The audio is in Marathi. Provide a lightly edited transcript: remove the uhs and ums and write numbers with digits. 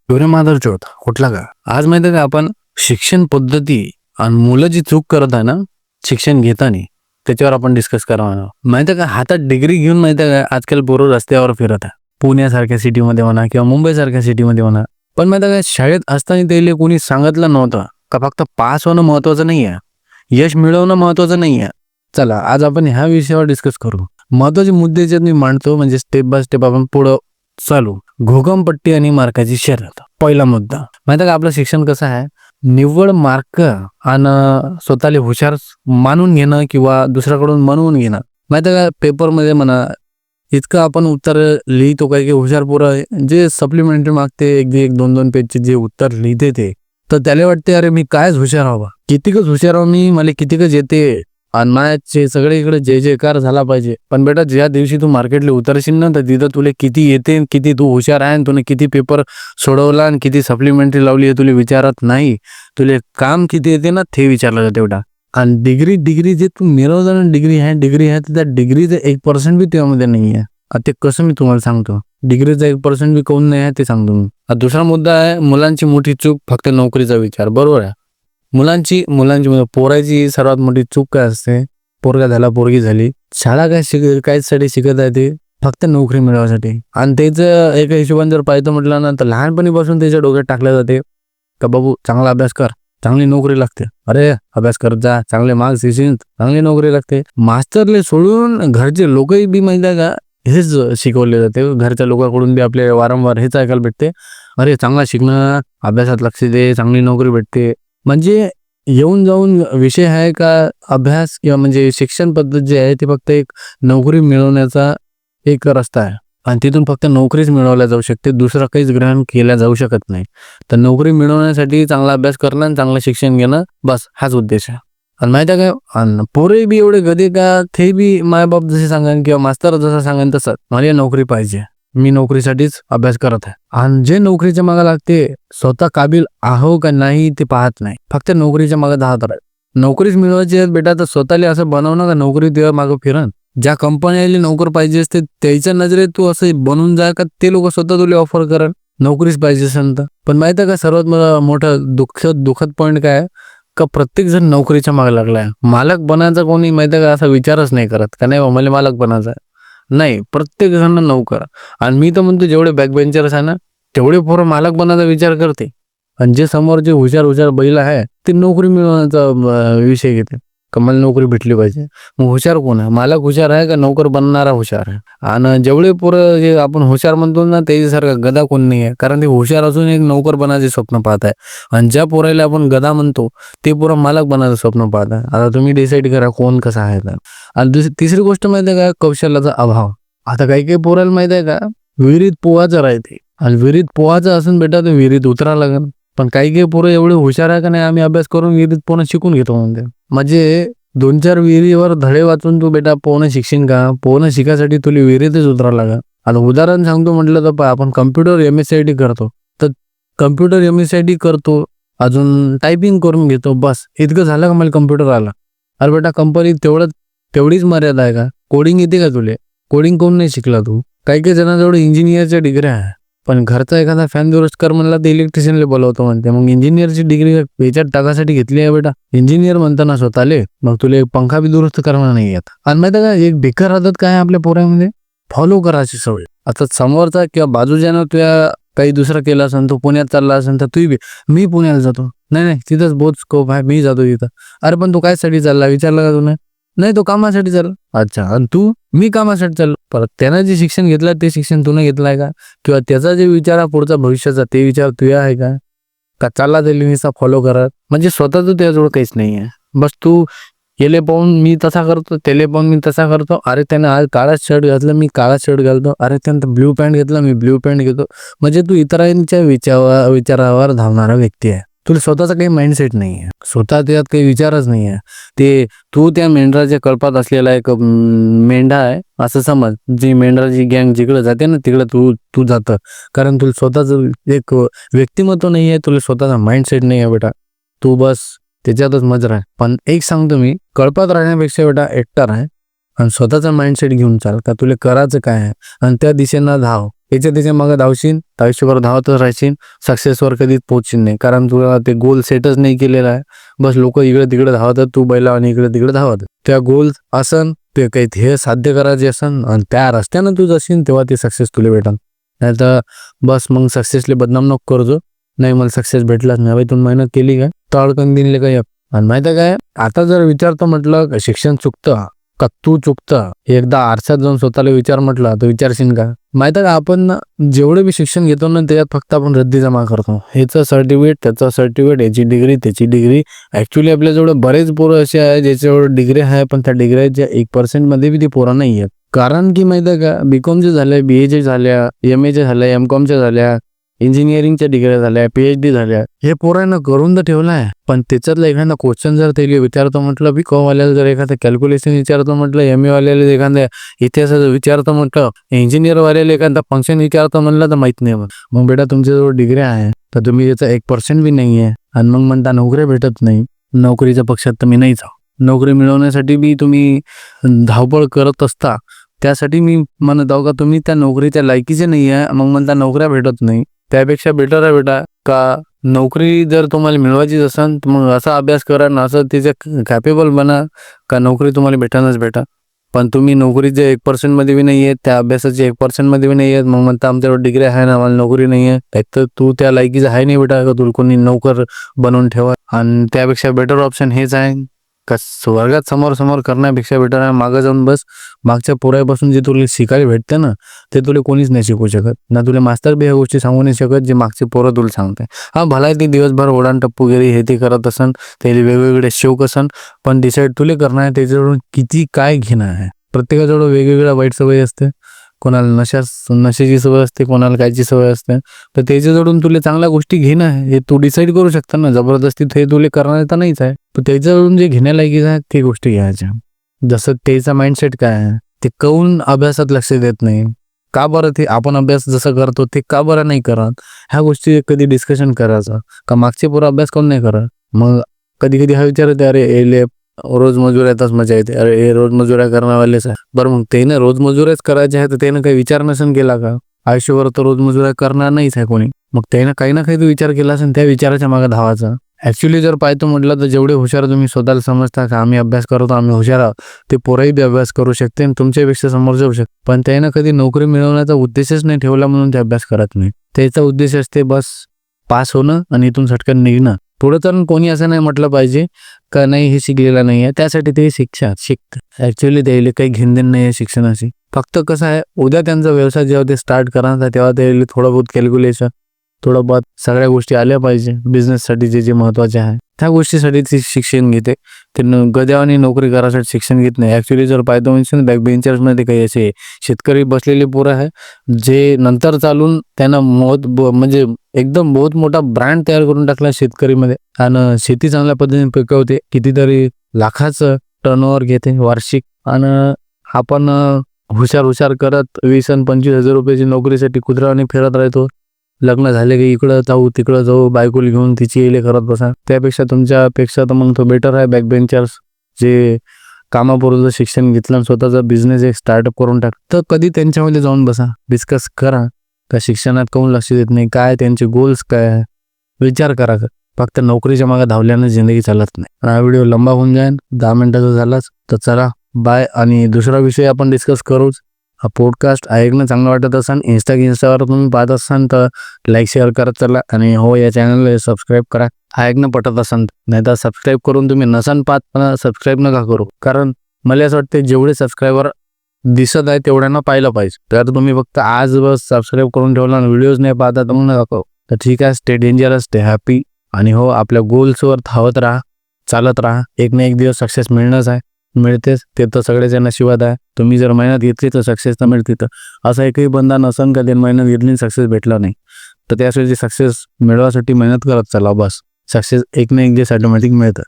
एवढे माधर चोत कुठला का आज माहिती का आपण शिक्षण पद्धती आणि मुलं जी चूक करत आहे ना शिक्षण घेताना त्याच्यावर आपण डिस्कस करावं. माहिती का हातात डिग्री घेऊन माहिती का आजकाल पोरं रस्त्यावर फिरत आहे पुण्यासारख्या सिटीमध्ये म्हणा किंवा मुंबईसारख्या सिटीमध्ये म्हणा. पण माहिती का शाळेत असताना त्याला कोणी सांगितलं नव्हतं का फक्त पास होणं महत्वाचं नाही आहे, यश मिळवणं महत्वाचं नाही आहे. चला आज आपण ह्या विषयावर डिस्कस करू. महत्वाचे मुद्दे जे मी मांडतो म्हणजे स्टेप बाय स्टेप आपण पुढं चालू. घोगमपट्टी आणि मार्काची शर्यत. पहिला मुद्दा माहिती का आपलं शिक्षण कसं आहे, निव्वळ मार्क आणि स्वतःला हुशार मानून घेणं किंवा दुसऱ्याकडून म्हणून घेणं. माहिती का पेपरमध्ये म्हणा इतकं आपण उत्तर लिहितो काय की हुशार पोरं जे सप्लिमेंटरी मागते एक दोन दोन पेजचे जे उत्तर लिहिते ते तर त्याला वाटते अरे मी कायच हुशार हवा, कितीकच हुशार हवा मी, मला कितीकच येते आणि माझे सगळे इकडे जय जयकार झाला पाहिजे. पण बेटा ज्या दिवशी तू मार्केटला उतरशील ना तर तिथं तुला किती येते, किती तू हुशार आहे, तुने किती पेपर सोडवला आणि किती सप्लिमेंटरी लावली हे तुला विचारत नाही. तुले काम किती येते ना ते विचारलं जातं तेवढा. आणि डिग्री जे तू मिळवलं ना डिग्री आहे तर त्या डिग्रीचं 1% बी त्यामध्ये नाही आहे. ते कसं मी तुम्हाला सांगतो, डिग्रीचा 1% बी कोण नाही आहे ते सांगतो मी. दुसरा मुद्दा आहे मुलांची मोठी चूक फक्त नोकरीचा विचार. बरोबर आहे, मुलांची पोराची सर्वात मोठी चूक काय असते, पोरगा झाला पोरगी झाली शाळा कायसाठी शिकत आहे ते फक्त नोकरी मिळवण्यासाठी. आणि त्याचं एका हिशोबाने जर पाहिजे म्हटलं ना तर लहानपणीपासून त्याच्या डोक्यात टाकल्या जाते का बाबू चांगला अभ्यास कर चांगली नोकरी लागते, अरे अभ्यास करत जा चांगले मार्क्स येशील चांगली नोकरी लागते. मास्तरले सोडून घरचे लोकही बी माहिती आहे का हेच शिकवले जाते. घरच्या लोकांकडून बी आपले वारंवार हेच ऐकायला भेटते, अरे चांगला शिकणं अभ्यासात लक्ष दे चांगली नोकरी भेटते. म्हणजे येऊन जाऊन विषय आहे का अभ्यास किंवा म्हणजे शिक्षण पद्धत जी आहे ती फक्त एक नोकरी मिळवण्याचा एक रस्ता आहे आणि तिथून फक्त नोकरीच मिळवल्या जाऊ शकते, दुसरा काहीच ग्रहण केल्या जाऊ शकत नाही. तर नोकरी मिळवण्यासाठी चांगला अभ्यास करणं आणि चांगलं शिक्षण घेणं बस हाच उद्देश आहे. आणि माहिती आहे काय पोरे बी एवढे गदे का ते बी मायबाप जसे सांगेन किंवा मास्तर जसं सांगेन तसं मला नोकरी पाहिजे, मी नोकरीसाठीच अभ्यास करत आहे. आणि जे नोकरीच्या मागे लागते स्वतः काबिल आहो का नाही ते पाहत नाही, फक्त नोकरीच्या मागे धावत राहत. नोकरीच मिळवायची आहे बेटा तर स्वतःला असं बनवणं का नोकरी तुझ्या मागं फिरण. ज्या कंपन्याला नोकर पाहिजे असते त्याच्या नजरेत तू असं बनून जा का ते लोक स्वतः तुला ऑफर करण नोकरीच पाहिजे असेल तर. पण माहिती आहे का सर्वात मोठं दुःखद पॉईंट काय आहे का प्रत्येक जण नोकरीच्या मागे लागलाय. मालक बनायचा कोणी माहिती आहे का असा विचारच नाही करत का नाही मला मालक बनायचा आहे. नाही, प्रत्येक जण नोकर. आणि मी तर म्हणतो जेवढे बॅकबेंचर्स आहे ना तेवढे पोरं मालक बनायचा विचार करते आणि जे समोर जे हुशार बैल आहे ते नोकरी मिळवण्याचा विषय घेते का मला नोकरी भेटली पाहिजे. मग हुशार कोण आहे, मालक हुशार आहे का नोकर बनणारा हुशार आहे. आणि जेवढे पोरं जे आपण हुशार म्हणतो ना त्याच्यासारखा गदा कोण नाही आहे, कारण ते हुशार असून एक नोकर बनायचे स्वप्न पाहत आहे. आणि ज्या पोराला आपण गदा म्हणतो ते पोरं मालक बनायचं स्वप्न पाहत आहे. आता तुम्ही डिसाईड करा कोण कसा आहे. आणि तिसरी गोष्ट माहिती आहे का कौशल्याचा अभाव. आता काही पोराला माहिती आहे का विहिरीत पोहायचं राहते आणि विहिरीत पोहायचं असून बेटा ते विहिरीत उतरा लागेल. पण काही पोरं एवढे हुशार आहे का नाही आम्ही अभ्यास करून विहिरीत पोहणं शिकून घेतो म्हणते. म्हणजे 2-4 विहिरीवर धडे वाचून तू बेटा पोहणं शिकशील का, पोहणं शिकायसाठी तुला विहिरीतच उतरा लागेल. आणि उदाहरण सांगतो म्हटलं तर आपण कम्प्युटर MSIT करतो तर कम्प्युटर MSIT करतो अजून टायपिंग करून घेतो बस इतकं झालं का मला कम्प्युटर आला. अरे बेटा कंपनीत तेवढीच मर्यादा आहे का, कोडिंग येते का तुले, कोडिंग कोण नाही शिकला तू. काही जणांजवळ इंजिनियरच्या डिग्री आहे पण घरचा एखादा फॅन दुरुस्त कर म्हणला तर इलेक्ट्रिशियनला बोलवतो म्हणते. मग इंजिनियरची डिग्री याच्यात टाकासाठी घेतली आहे बेटा, इंजिनियर म्हणताना स्वतःले मग तुला एक पंखा बी दुरुस्त करणार नाही येत. आणि माहिती का एक बेकार आदत काय आपल्या पोरामध्ये फॉलो करायची सवय. आता समोरचा किंवा बाजूच्यानं तुझ्या काही दुसरं केलं असेल तो पुण्यात चालला असेल तर तू बी मी पुण्याला जातो, नाही तिथंच बहुत स्कोप आहे मी जातो तिथं. अरे पण तू काय साठी चालला विचारलं का तुला, नाही तो कामासाठी चालला. अच्छा आणि तू मी कामासाठी चाललो. परत त्यानं जे शिक्षण घेतलं ते शिक्षण तू नाही घेतलंय का, किंवा त्याचा जे विचार आहे पुढचा भविष्याचा ते विचार तुझ्या आहे का चालला त्याला फॉलो करत. म्हणजे स्वतःच त्याजवळ काहीच नाही आहे, बस तू गेले पाहून मी तसा करतो त्याले पाहून मी तसा करतो. अरे त्यानं आज काळा शर्ट घातलं मी काळा शर्ट घालतो, अरे त्यानं ब्ल्यू पॅन्ट घेतला मी ब्ल्यू पॅन्ट घेतो. म्हणजे तू इतरांच्या विचारावर धावणारा व्यक्ती आहे, तुला स्वतःचा काही माइंडसेट नाही आहे, स्वतः त्यात काही विचारच नाही आहे. ते तू त्या मेंढराच्या कळपात असलेला एक मेंढा आहे असं समज, जी मेंढराची गँग जिकडे जाते ना तिकडे तू जातं, कारण तुला स्वतःच एक व्यक्तिमत्व नाही आहे, तुला स्वतःचा माइंडसेट नाही आहे बेटा, तू बस त्याच्यातच मजा आहे. पण एक सांगतो मी, कळपात राहण्यापेक्षा बेटा एकटा आहे आणि स्वतःचा माइंडसेट घेऊन चाल का तुला करायचं काय आहे आणि त्या दिशेनं धाव. त्याच्या मागे धावशील, आयुष्यभर धावतच राहशील, सक्सेसवर कधीच पोहोचशील नाही. कारण तुला ते गोल सेटच नाही केलेला आहे. बस लोक इकडे तिकडे धावतात, तू बैला आणि इकडे तिकडे धावत. त्या गोल असन ते काही ध्येय साध्य करायचे असन आणि त्या रस्त्यानं तू जाशील तेव्हा ते सक्सेस तुला भेटन. नाही तर बस मग सक्सेसले बदनाम नको करतो. नाही मला सक्सेस भेटलाच नाही, तुम्ही मेहनत केली काय, तळकन दिले काय. आणि माहिती काय, आता जर विचारतो म्हटलं शिक्षण चुकतं का तू चुकतं, एकदा आरशात जाऊन स्वतःला विचार म्हटलं तर विचारशील का. माहिती का, आपण जेवढे बी शिक्षण घेतो ना त्याच्यात फक्त आपण रद्दी जमा करतो. ह्याचं सर्टिफिकेट, त्याचं सर्टिफिकेट, याची डिग्री, त्याची डिग्री. ऍक्च्युली आपल्याजवळ बरेच पोरं असे आहे ज्याच्यावर डिग्री आहे, पण त्या डिग्रीच्या 1% मध्ये बी ती पोरं नाही आहेत. कारण की माहिती आहे का, बीकॉमच्या झाल्या, BA झाल्या, MA झाल्या, MCOMच्या झाल्या, इंजिनिअरिंगच्या डिग्री झाल्या, PhD झाल्या, हे पोरांना करून तर ठेवलं आहे. पण त्याच्यातला एखादा क्वेश्चन जर त्याला विचारतो म्हटलं, BCom वाल्याला जर एखादं कॅल्क्युलेशन विचारतो म्हटलं, MA वाल्याला एखाद्या इतिहासाचं विचारतो म्हटलं, इंजिनियर वाल्याला एखादा फंक्शन विचारतो म्हटलं तर माहित नाही. मग बेटा तुमच्याजवळ डिग्री आहे तर तुम्ही याचा 1% बी नाही आहे आणि मग म्हणता नोकऱ्या भेटत नाही. नोकरीच्या पक्षात तुम्ही नाही जाऊ. नोकरी मिळवण्यासाठी बी तुम्ही धावपळ करत असता, त्यासाठी मी म्हणत आहो का तुम्ही त्या नोकरीच्या लायकीचे नाही आहे, मग म्हणता नोकऱ्या भेटत नाही. त्यापेक्षा बेटर आहे बेटा का नोकरी जर तुम्हाला मिळवायचीच असेल तर मग असा अभ्यास करा ना, असं त्याच्या कॅपेबल बना का नोकरी तुम्हाला भेटानच भेटा. पण तुम्ही नोकरीचे 1% मध्ये बी नाही आहेत, त्या अभ्यासाचे 1% मध्ये बी नाही आहेत, मग म्हणता आमच्यावर डिग्री आहे ना आम्हाला नोकरी नाही आहे. एक तर तू त्या लायकीचा आहे नाही बेटा का तुला कोणी नोकर बनवून ठेवा. आणि त्यापेक्षा बेटर ऑप्शन हेच आहे का वर्गात समोर करण्यापेक्षा बेटर आहे मागं जाऊन बस. मागच्या पोरापासून जे तुला शिकायला भेटते ना ते तुला कोणीच नाही शिकवू शकत ना. तुला मास्तर बी ह्या गोष्टी सांगू नाही शकत जे मागचे पोरं तुला सांगते. हा भला ते दिवसभर ओढाण टप्पूगिरी हे ते करत असन, त्याला वेगवेगळे शौक असन, पण डिसाईड तुला करणं आहे त्याच्याकडून किती काय घेणं आहे. प्रत्येकाजवळ वेगवेगळ्या वाईट सवयी असते, कोणाला नशेची सवय असते, कोणाला कायची सवय असते. तर त्याच्याजवळून तुला चांगल्या गोष्टी घेणं आहे हे तू डिसाईड करू शकता ना. जबरदस्ती हे तुला करणार तर नाहीच आहे, पण त्याच्याजवळून जे घेण्यालायकीच आहे ते गोष्टी घ्यायच्या. जसं त्याचा माइंडसेट काय आहे, ते काऊन अभ्यासात लक्ष देत नाही, का बरं ते आपण अभ्यास जसं करतो ते का बरं नाही करत, ह्या गोष्टी कधी डिस्कशन करायचं. का मागचे पोरं अभ्यास कोण नाही करत. मग कधी कधी हा विचार येते, अरे एले रोज मजूर येताच मजा येते, अरे हे रोज मजुऱ्या करणारवालेच आहे. बरं मग त्यानं रोज मजुऱ्याच करायचे आहे तर त्यानं काही विचार नसेल केला का. आयुष्यभर तर रोज मजुऱ्या करणार नाहीच आहे कोणी, मग त्यानं काही ना काही विचार केला असेल, त्या विचाराच्या मागे धावाचा. ऍक्च्युली जर पाहतो म्हटलं तर जेवढे हुशार तुम्ही स्वतःला समजता का आम्ही अभ्यास करतो, आम्ही हुशार आहोत, ते पोरही बी अभ्यास करू शकते आणि तुमच्यापेक्षा समोर जाऊ शकते. पण त्यानं कधी नोकरी मिळवण्याचा उद्देशच नाही ठेवला म्हणून ते अभ्यास करत नाही. त्याचा उद्देश असते बस पास होणं आणि इथून सटकन निघणं. पुढे तर कोणी असं नाही म्हटलं पाहिजे का नाही हे शिकलेला नाही आहे, त्यासाठी ते शिकत. ऍक्च्युली त्याला काही घेणदेण नाही आहे शिक्षणाशी. फक्त कसं आहे, उद्या त्यांचा व्यवसाय जेव्हा ते स्टार्ट करणार तेव्हा त्याला थोडं बहुत कॅल्क्युलेशन, थोडं बहुत सगळ्या गोष्टी आल्या पाहिजे. बिझनेससाठी जे जे महत्वाचे आहे त्या गोष्टीसाठी ती शिक्षण घेते. ते गद्यावानी नोकरी करायसाठी शिक्षण घेत नाही. ऍक्च्युली जर पाहतो म्हणजे बॅक बेंचर्समध्ये काही असे शेतकरी बसलेले पोरं आहे जे नंतर चालून त्यांना म्हणजे एकदम बहुत मोठा ब्रँड तयार करून टाकला शेतकरीमध्ये आणि शेती चांगल्या पद्धतीने पिकवते, कितीतरी लाखाचं टर्नओव्हर घेते वार्षिक. आणि आपण हुशार करत 20 आणि 25 हजार रुपयाची नोकरीसाठी कुत्र्यावानी फिरत राहतो. लग्न झाले की इकडं जाऊ तिकडं जाऊ, बायकोला घेऊन तिची येले करत बसा. त्यापेक्षा तुमच्यापेक्षा तर मग तो बेटर आहे बॅक बेंचर्स जे कामापूर्वीचं शिक्षण घेतलं आणि स्वतःचा बिझनेस एक स्टार्टअप करून टाक. तर कधी त्यांच्यामध्ये जाऊन बसा, डिस्कस करा का शिक्षणात काऊन लक्ष देत नाही, काय त्यांचे गोल्स काय आहे, विचार करा. फक्त नोकरीच्या मागे धावल्यानं जिंदगी चालत नाही. हा व्हिडिओ लंबा होऊन जाईल, 10 मिनिटाचा झालाच. तर चला बाय. आणि दुसरा विषय आपण डिस्कस करूच. हा पॉडकास्ट ऐकणं चांगलं वाटत असाल, इंस्टावर तुम्ही पाहत असाल तर लाईक शेअर करत चला. आणि हो या चॅनलला सबस्क्राईब करा ऐकणं पटत असाल. नाही तर सबस्क्राईब करून तुम्ही नसान पाहत पण सबस्क्राईब नका करू, कारण मला असं वाटतं जेवढे सबस्क्रायबर दिसत आहे तेवढ्यांना पाहिलं पाहिजे. तर तुम्ही फक्त आज बस सबस्क्राईब करून ठेवला आणि व्हिडिओज नाही पाहता तर मग नका. तर ठीक आहे, स्टे डेंजरस, स्टे हॅपी. आणि हो आपल्या गोल्सवर धावत राहा, चालत राहा. एक ना एक दिवस सक्सेस मिळणंच आहे, मिळतेच. ते तर सगळ्याच्या नशिबात आहे. तुम्ही जर मेहनत घेतली तर सक्सेस तर मिळते. तर असा एकही बंदा नसन का त्यांनी मेहनत घेतली सक्सेस भेटला नाही. तर त्यासाठी सक्सेस मिळवासाठी मेहनत करत चला बस. सक्सेस एक ना एक दिवस ऑटोमॅटिक मिळतं.